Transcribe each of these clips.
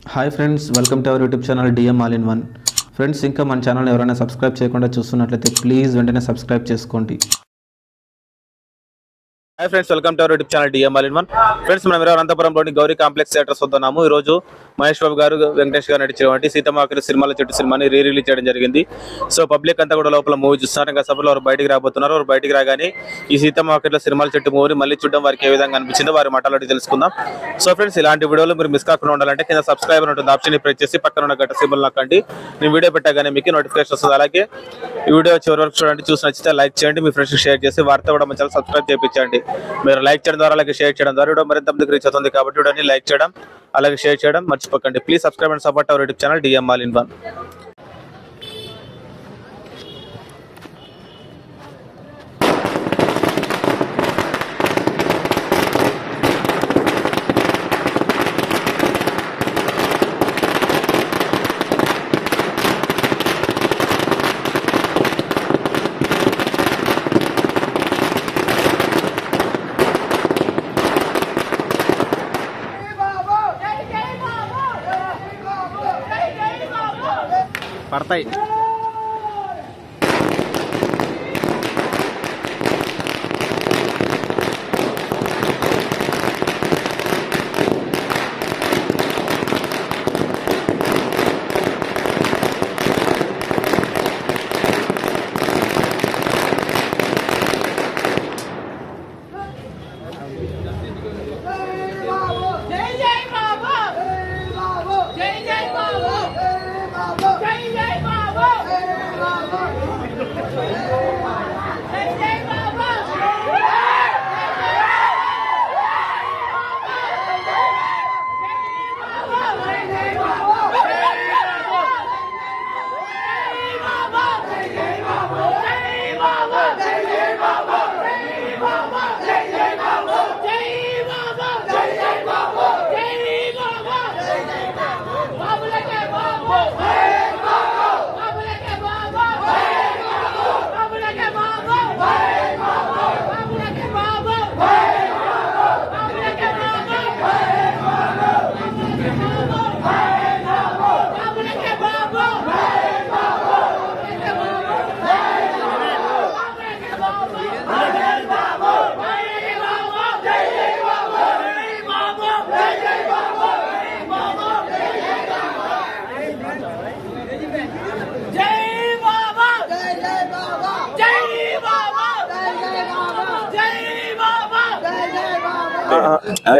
Hi friends, welcome to our YouTube channel DM all in one. Friends, ఇంకా మన channel ఎవరైనా subscribe చేయకుండా చూస్తున్నట్లయితే ప్లీజ్ వెంటనే సబ్స్క్రైబ్ చేసుకోండి. Hi friends, welcome to our YouTube channel DM all in one. Friends, మనం అనంతపురంలోని Gauri complex theatres వస్తున్నాము. ఈ రోజు మహేష్ బాబు గారు, వెంకటేష్ గారు నటించినటువంటి సీతమ్మ సినిమాల చెట్టు సినిమాని రిలీజ్ చేయడం జరిగింది. సో పబ్లిక్ అంతా కూడా లోపల మూవీ చూస్తున్నారు. ఇంకా సభలో వారు బయటికి రాబోతున్నారు. వారు బయటికి రాగానే ఈ సీతమ్మ సినిమాల చెట్టు మూవీని మళ్ళీ చూడడం వారికి ఏ విధంగా అనిపించిందో వారి మాటలు తెలుసుకుందాం. సో ఫ్రెండ్స్, ఇలాంటి వీడియోలు మీరు మిస్ కాకుండా ఉండాలంటే కింద సబ్స్క్రైబర్ ఉంటుంది ఆప్షన్ ప్రెస్ చేసి పక్కన ఉన్న గంట సింబల్ నొక్కండి. నేను వీడియో పెట్టగానే మీకు నోటిఫికేషన్ వస్తుంది. అలాగే ఈ వీడియో చివరి వరకు చూడండి. చూసి నచ్చితే లైక్ చేయండి, మీ ఫ్రెండ్స్కి షేర్ చేసి వారితో కూడా మన ఛానల్ సబ్స్క్రైబ్ చేయించండి. మీరు లైక్ చేయడం ద్వారా, అలాగే షేర్ చేయడం ద్వారా వీడియో మరింత మందికి రీచ్ అవుతుంది. కాబట్టి వీడియోని లైక్ చేయడం అలాగే షేర్ చేయడం మర్చిపోకండి. Please subscribe and support our YouTube channel DM all in one. పడతాయి.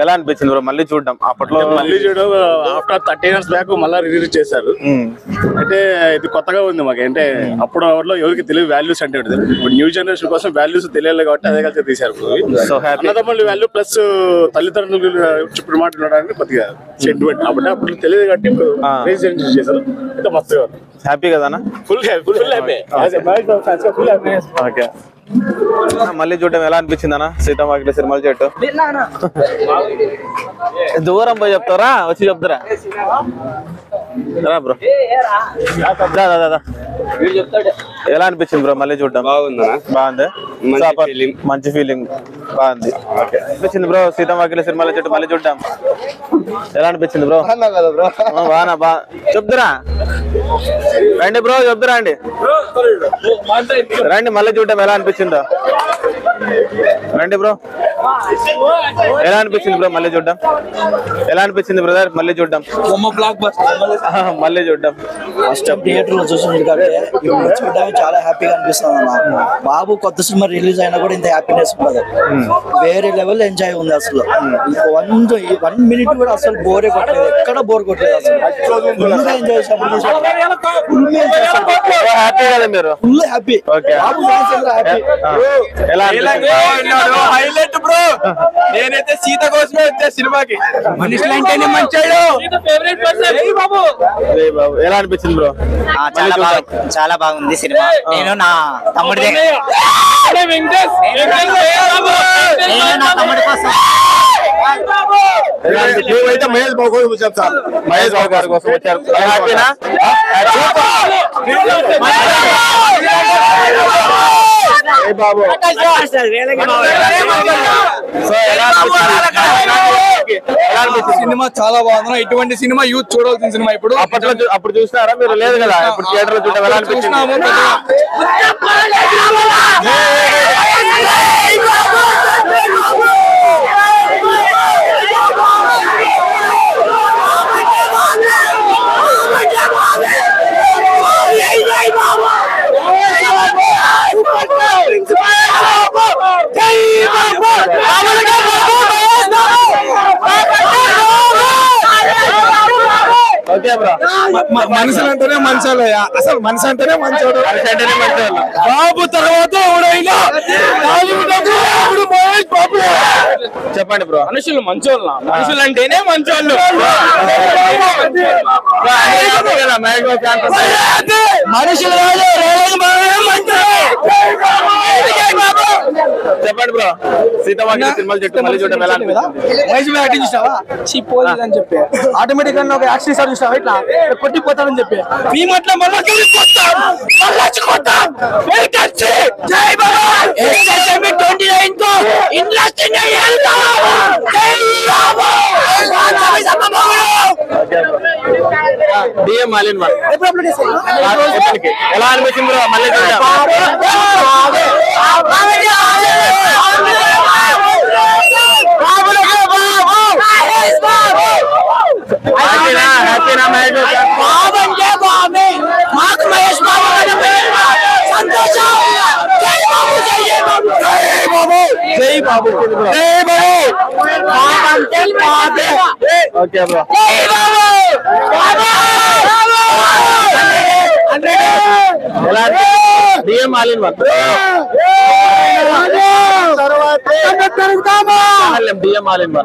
ఎలా అనిపించింది బ్రో మళ్ళీ చూడడం? అప్పట్లో మళ్ళీ చూడడం ఆఫ్టర్ 30 years బ్యాక్ మళ్ళీ రిలీజ్ చేశారు. అయితే ఇది కొత్తగా ఉంది మాకు. అంటే అప్పుడు ఎవరికి తెలియదు వాల్యూస్ అంటే. ఇప్పుడు న్యూ జనరేషన్ కోసం వాల్యూస్ తెలియాలి కాబట్టి అదే కలిసి తీశారు. అన్నదమ్ముల వాల్యూ ప్లస్ తల్లిదండ్రులు ఇప్పుడు మాట్లాడడానికి కొద్దిగా సెంటిమెంట్. అప్పుడు తెలియదు కాబట్టి రిలీజ్ చేశారు. అయితే మస్తుగా హ్యాపీ కదా? Full happy. ఓకే, మళ్ళీ చూడడం ఎలా అనిపించింది అన్న సీతమ్మ సినిమాల చెట్టు? దూరం పోయి చెప్తారా, వచ్చి చెప్తారా బ్రో? ఎలా అనిపించింది బ్రో మళ్ళీ చూడడం? బాగుంది, మంచి ఫీలింగ్, బాగుంది. అనిపించింది బ్రో సీతమ్మ సినిమాల చెట్టు మళ్ళీ చూడడం ఎలా అనిపించింది బ్రో? బాగా బా చెప్తారా? రండి బ్రో, చెప్తారా అండి, రండి మళ్ళీ చూడడం ఎలా అనిపించిందో రండి బ్రో. ఎలా అనిపించింది బ్రో మళ్ళీ చూడడం? ఎలా అనిపించింది బ్రదర్ మళ్ళీ చూడడం? మళ్ళీ చూడడం ఫస్ట్ టైం థియేటర్ లో చూసింది కాబట్టి ఇప్పుడు చూడడానికి చాలా హ్యాపీగా అనిపిస్తుంది అన్న. బాబు కొత్త సినిమా రిలీజ్ అయినా కూడా ఇంత హ్యాపీనెస్ ఉండదు. వేరే లెవెల్ ఎంజాయ్ ఉంది అసలు. 1 minute కూడా అసలు బోరే కొట్టలేదు, ఎక్కడ బోర్ కొట్టలేదు అసలు. ఫుల్ ఎంజాయ్ చేసాం, హ్యాపీ కదా మీరు? Full happy. బాబు ఫ్యాన్స్ అందరూ హ్యాపీ. Highlight bro. నేనైతే సీత కోసమే వచ్చే సినిమాకి. మనుషులు అంటేనే మంచాడు. ఎలా అనిపించింది బ్రో? చాలా బాగుంది సినిమా. నేను నా తమ్ముడి కోసం మహేష్ బాబు కోసం వచ్చాం సార్. మహేష్ బాబు గారి కోసం వచ్చారు. హ్యాపీనా? సినిమా చాలా బాగుంది. ఇటువంటి సినిమా యూత్ చూడాల్సిన సినిమా. ఇప్పుడు అప్పుడు చూసినారా మీరు? లేదు కదా, ఇప్పుడు థియేటర్ లో చూడడం ఎలా అనిపించింది? మనుషులంటేనే మంచోళ్ళయ్యా. అసలు మనిషి అంటేనే మంచోడు. బాబు తర్వాత ఎవడైనా చెప్పండి బ్రో. మనుషులు మంచోళ్ళ, మనుషులు అంటేనే మంచోళ్ళు. మనుషులు చెప్పండి బ్రో. సీతమ్మ సినిమాలు చెట్టు మళ్ళీ చూడడం ఎలా అనిపించింది? అని చెప్పి ఆటోమేటిక్ గా ఒక యాక్షన్ స్టార్ చూస్తావా ఇట్లా కొట్టిపోతానని చెప్పి మేము అట్లా డిఎం మాలిన్ ఎలా అనిపించింది బ్రో? మళ్ళీ ఓకే బ్రో. డిఎం మాలిన్ డిఎం మాలిన్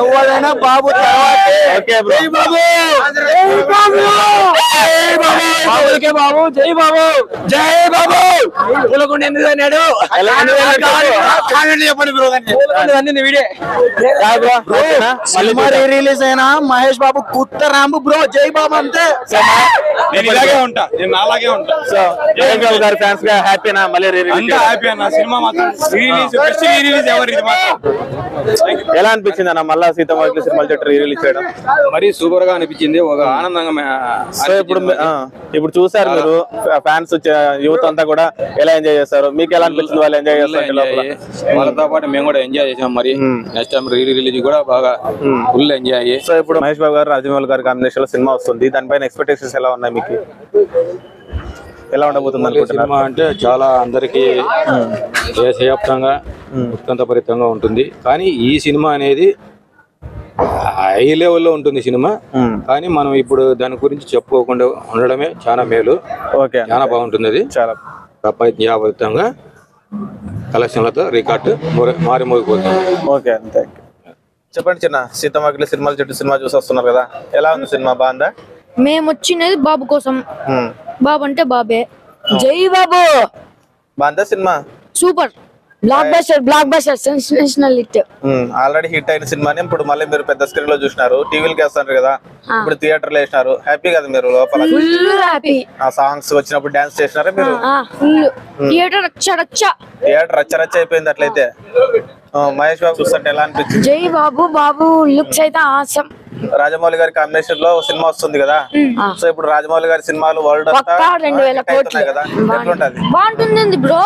ఎవరైనా బాబు తర్వాత ఓకే బ్రో. బాబులకే బాబు. జై బాబు, జై బాబు. పూలకొండ ఎందుకు అన్నాడు? చెప్పండి బ్రో. అన్ని వీడియో సినిమా రిలీజ్ అయినా మహేష్ బాబు కొత్త రాంబు బ్రో. జై బాబు అంతే. నేను ఇలాగే ఉంటా, నేను అలాగే ఉంటా. సో మహేష్ బాబు గారి ఫ్యాన్స్ గా హ్యాపీనా? మళ్ళీ అంతా హ్యాపీ అన్న. సినిమా మాత్రం రిలీజ్ ఎవరు ఇది మాత్రం ఎలా అనిపించింది అన్న? మళ్ళా సీతమ్మ సినిమాలు చెట్టు రిలీజ్ చేయడం మరి సూపర్ గా అనిపించింది. ఒక ఆనందంగా. సో ఇప్పుడు చూసారు మీరు ఫ్యాన్స్ యూత్ అంతా కూడా ఎలా ఎంజాయ్ చేస్తారు? మీకు ఎలా అనిపించింది? వాళ్ళు ఎంజాయ్ చేస్తారు, వాళ్ళతో పాటు మేము కూడా ఎంజాయ్ చేసాం. మరి నెక్స్ట్ టైం రిలీజ్ కూడా బాగా ఫుల్ ఎంజాయ్. సో ఇప్పుడు మహేష్ బాబు గారు రాజమౌళి గారి కాంబినేషన్ లో సినిమా వస్తుంది. దానిపైన ఎక్స్పెక్టేషన్స్ ఎలా ఉన్నాయి మీకు? ఎలా ఉండబోతుంది అనుకుంటున్నారు? సినిమా అంటే చాలా అందరికి దేశవ్యాప్తంగా ఉత్కంఠభరితంగా ఉంటుంది. కానీ ఈ సినిమా అనేది హై లెవెల్లో ఉంటుంది సినిమా. కానీ మనం ఇప్పుడు దాని గురించి చెప్పుకోకుండా ఉండడమే చాలా మేలు. ఓకే, చాలా బాగుంటుంది. అది చాలా ప్రపంచవ్యాప్తంగా కలెక్షన్లతో రికార్డు మారిమోగిపోతుంది. Okay, thank you. చెప్పండి చిన్న, సీతమ్మ సినిమాలు చెట్టు సినిమా చూసి వస్తున్నారు కదా, ఎలా ఉంది సినిమా? బాగుందా? మేము వచ్చినది బాబు కోసం. బాబు అంటే బాబే. జై బాబు. బాగుందా cinema? Super. Block buster sensational hit. Already hit అయిన సినిమాని ఇప్పుడు మళ్ళీ మీరు పెద్ద స్క్రీన్ లో చూసినారు, టీవీలకి వేస్తున్నారు కదా, ఇప్పుడు థియేటర్ లో వేసినారు. హ్యాపీ కదా మీరు? లోపల ఫుల్ హ్యాపీ. ఆ సాంగ్స్ వచ్చినప్పుడు డాన్స్ చేసినారా మీరు? ఫుల్ థియేటర్ థియేటర్ రచ్చ అయిపోయింది. అట్లయితే మహేష్ బాబు చూస్తుంటే ఎలా అనిపించింది? జై బాబు. బాబు లుక్స్ అయితే ఆసమ్. రాజమౌళి గారి కాంబినేషన్ లో సినిమా వస్తుంది కదా, సో ఇప్పుడు రాజమౌళి గారి సినిమాలు వరల్డ్ అంతా 2000 కోట్లు కదా, ఎట్లుంటది? బాగుంటుంది బ్రో.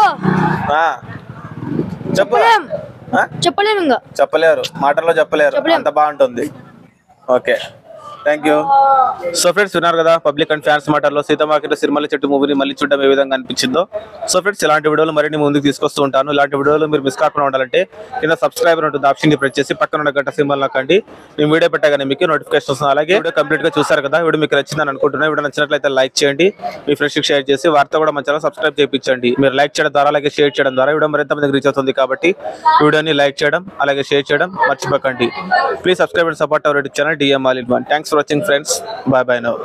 చెప్పలేము, ఇంకా చెప్పలేరు, మాటల్లో చెప్పలేరు, అంత బాగుంటుంది. Okay, thank you. So friends, విన్నారు కదా పబ్లిక్ అండ్ ఫ్యాన్స్ మాటల్లో సీతమ్మ సిరిమల్ల చెట్టు మూవీని మళ్ళీ చూడడం ఏ విధంగా అనిపించిందో. సో ఫ్రెండ్స్, ఇలాంటి వీడియోలు మరిన్ని ముందుకు తీసుకొస్తూ ఉంటాను. ఇలాంటి వీడియోలు మీరు మిస్ కాకుండా ఉండాలంటే కింద సబ్స్క్రైబర్ ఉంటుంది, ఆప్షన్ ని ప్రెస్ చేసి పక్కన ఉన్న గంట సింబల్ నొక్కండి. నేను వీడియో పెట్టగానే మీకు నోటిఫికేషన్ వస్తుంది. అలాగే వీడియో కంప్లీట్ గా చూసారు కదా, వీడియో మీకు నచ్చిందని అనుకుంటున్నా. వీడియో నచ్చినట్లయితే లైక్ చేయండి, మీ ఫ్రెండ్స్ కి షేర్ చేసి వార్త కూడా మన ఛానల్ సబ్స్క్రైబ్ చేయించండి. మీరు లైక్ చేయడం ద్వారా అలాగే షేర్ చేయడం ద్వారా వీడియో మరింత మందికి రీచ్ అవుతుంది. కాబట్టి వీడియోని లైక్ చేయడం అలాగే షేర్ చేయడం మర్చిపోకండి. Please subscribe and support our YouTube channel DM All in One. Thanks for watching friends. Bye bye now.